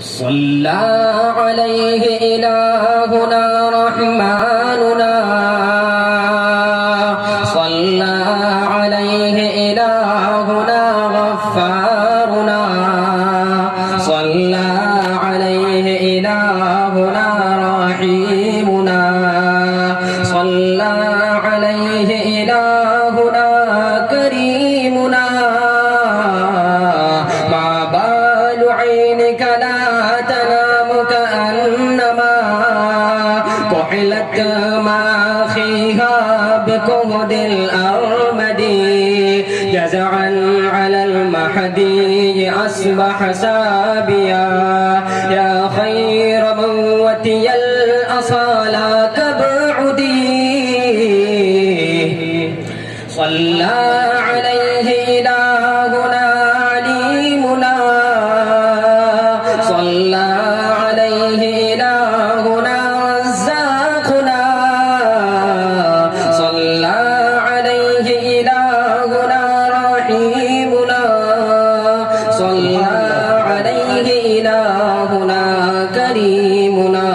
صلى عليه إلهنا رحماننا صلى عليه إلهنا غفارنا صلى عليه إلهنا رحيمنا صلى عليه إلهنا كريمنا ما بال عينك لا تنام كأنما كحلت ماخيها بكهد الأرمد جزعا على المهدي أصبح سابيا يا خير من وتي الأصالة كبعدي صلى عليه إلهنا عليمنا صلى عليه إلهنا رزاقنا صلى عليه إلهنا رحيمنا صلى عليه إلهنا كريمنا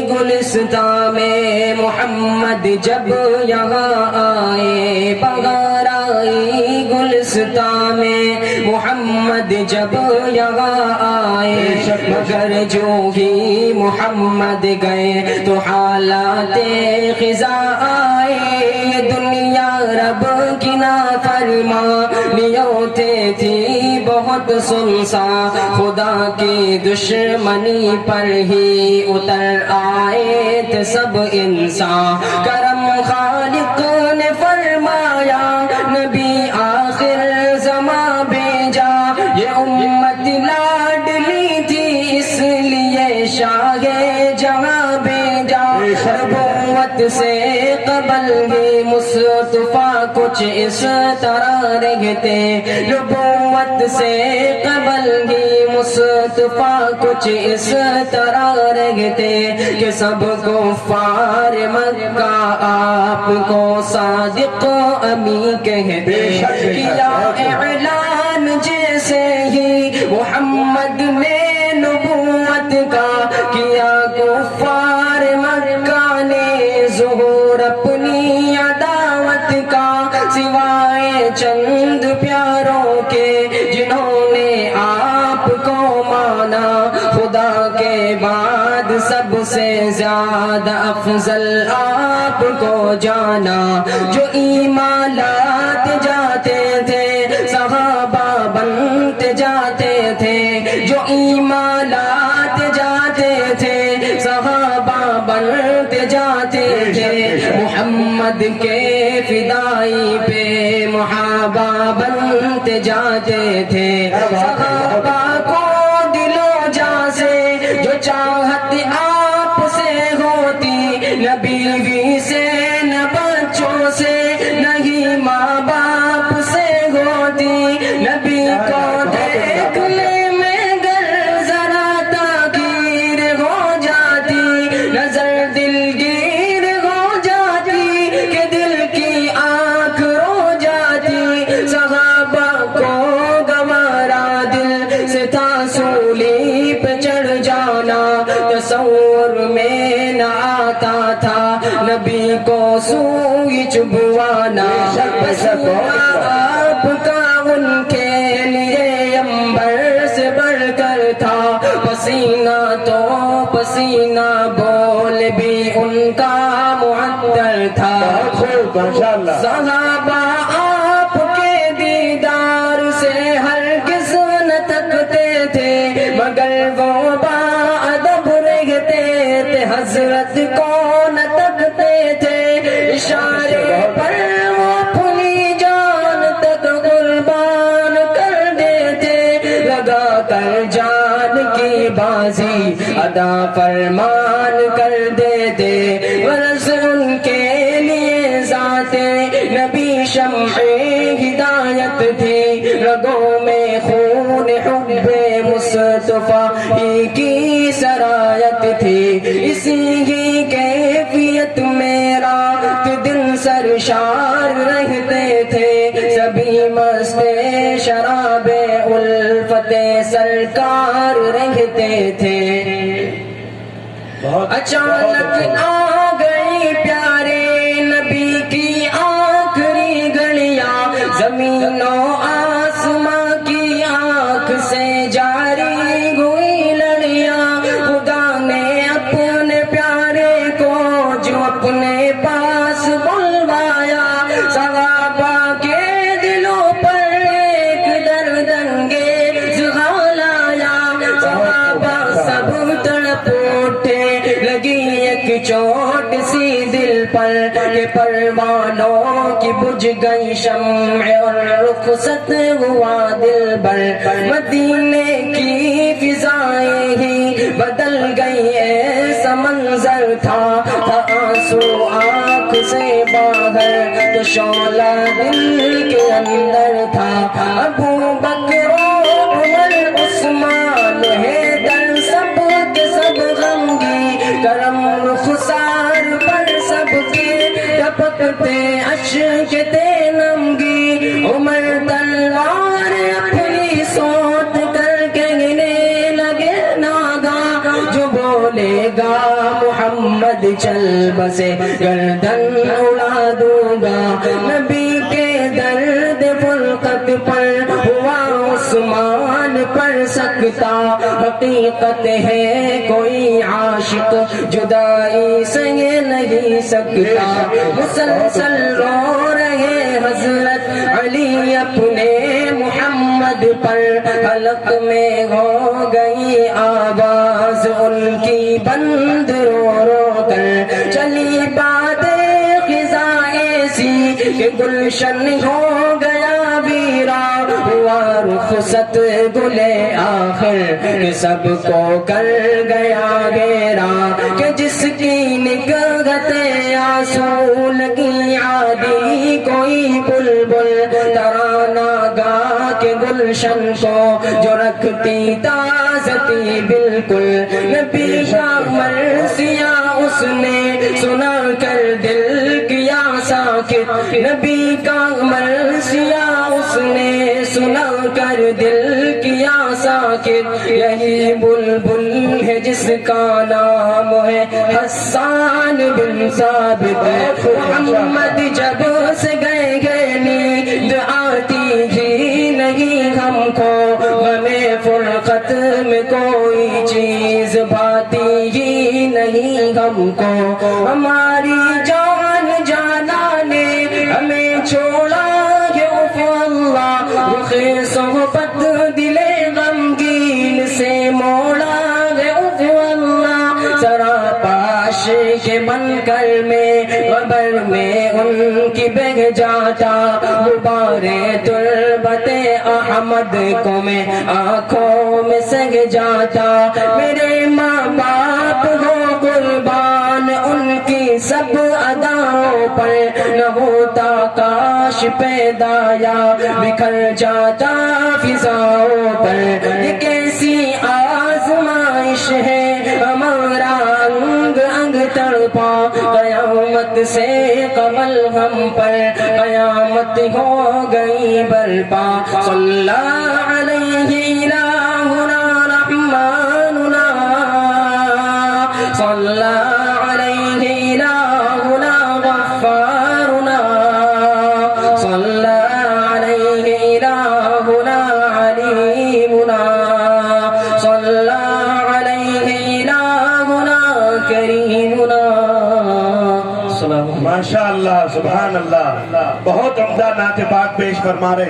گلستان میں محمد جب یہاں آئے بغارائی گلستان میں محمد جب یہاں آئے مگر جو ہی محمد گئے تو حالات خزاں آئے دنیا رب کی نافرمانیوں تھی بہت سنسان خدا کی دشمنی پر ہی اتر آئے تھے سب انسان کرم خالق نے فرمایا نبی آخر زمان بھیجا یہ امت لاڈلی تھی اس لیے شاہ جہاں بھیجا نبوت سے قبل ہی مصطفیٰ کچھ اس طرح رہتے نبوت سے قبل ہی مصطفیٰ کچھ اس طرح رہتے کہ سب کفار مکہ آپ کو صادق امی کہتے کیا اعلان جیسے ہی محمد نے نبوت کا کیا کفار مکہ نے ظہور اپنی عداوت کا سوائے چند پیاروں کے جنہوں نے آپ کو مانا خدا کے بعد سب سے زیادہ افضل آپ کو جانا جو ایمان لاتے جاتے تھے صحابہ بنتے جاتے تھے جو ایمان لاتے جاتے تھے صحابہ بنتے جاتے تھے محمد کے فدائی پہ محابہ بنتے جاتے تھے صحابہ کو دلوں جاں سے جو چاہت آپ سے ہوتی نہ بیوی سے نہ بچوں سے نہیں ماں باپ سے ہوتی نبی کو دیکھنے میں گر ذرا تاخیر ہو جاتی نظر دلگیر ہو جاتی کہ دل کی آنکھ رو جاتی صحابہ کو گوارا دل سے تھا سولی پہ چڑھ جانا تصور میں نہ آتا تھا نبی کو سوئی چبوانا پسینہ آپ کا ان کے لیے انبر سے بڑھ کر تھا پسینہ تو پسینہ بول بھی ان کا معطر تھا صحابہ آپ کے دیدار سے ہرگز نہ تکتے تھے مگر وہ باادب رہتے تھے حضرت کو نہ تکتے تھے اشارے پر وہ اپنی جان تک قربان کر دیتے لگا کر جان کی بازی ادا فرمان کر دیتے ورث ان کے لیے ذات نبی شمع ہدایت تھی رگوں میں خون حب مصطفیٰ ہی کی سرایت تھی اسی ہی کیفیت میں رات دن سرشار رہتے تھے سبھی مست شراب الفت خلفت سرکار رہتے تھے، اچانک آ گئی پیارے نبی کی آخری گھڑیاں، زمین و آسماں کی آنکھ سے جاری ہوئی لڑیاں، خدا نے اپنے پیارے کو جو اپنے پاس بلوایا، صحابہ کے دلوں پر ایک درد انگیز حال آیا، صحابہ سب تڑپ اٹھے، لگی ایک چوٹ سی دل پر کہ پروانوں کی بجھ گئی شمع اور رخصت ہوا دل بھر، مدینے کی فضائیں ہی بدل گئی، ایسا منظر تھا آنسو آنکھ سے باہر تو شعلہ دل کے اندر تھا، ابو بکر عمر عثمان حیدر سب کے سب غمگی، کرم رخسار پر سب کے ٹپکتے اشک تھے نمگی، عمر تلوار اپنی سوت کر کہنے لگے ناگا، جو بولے گا محمد چل بسے گردن اڑا دوں گا، نبی کے درد فرقت پر ہوا عثمان پر سکتا، حقیقت ہے کوئی عاشق جدائی سہے نہیں سکتا، مسلسل رو رہے حضرت علی اپنے محمد پر، حلق میں ہو گئی آواز ان کی بند رو رو کر، چلی باتیں خزاں ایسی کہ گلشن ہو گیا ویرا، ہوا رخصت گلے آخر کہ سب کو کر گیا گیرا، کہ جس کی نگہت آنسو لگی عادی کوئی بلبل ترانہ گا کے گلشن کو جو رکھتی تازتی بالکل، نبی کا مرثیہ اس نے سنا کر دل کیا ساکت، نبی کا مرثیہ اس نے سنا کر دل کیا ساکت، یہی بلبل ہے جس کا نام ہے حسان بن ثابت، محمد جب سے گئے نیند آتی ہی نہیں ہم کو، ہمیں فرقت میں کوئی چیز بھاتی ہی نہیں ہم کو، ہماری جان جانا نے ہمیں چھوڑا ہے اف اللہ، رخ صحبت دل غمگین سے موڑا ہے اف اللہ، سراپاش کے بن کر میں قبر میں ان کی بہ جاتا، غبارے تربت احمد کو میں آنکھوں میں سہ جاتا، میرے ماں باپ ہو قربان ان کی سب اداؤں پر، نہ ہوتا کاش پیدا یا بکھر جاتا فضاؤں پر، یہ کیسی آزمائش ہے ہمارا انگ انگ تڑپا، قیامت سے قبل ہم پر قیامت ہو گئی برپا، صلی اللہ علیہ الہنا رحماننا، صلی اللہ علیہ الہنا غفارنا، صلی اللہ علیہ الہنا علیمنا، صلی اللہ علیہ الہنا کریمنا۔ ماشاء اللہ، سبحان اللہ، بہت عمدہ نعت پاک پیش فرما رہے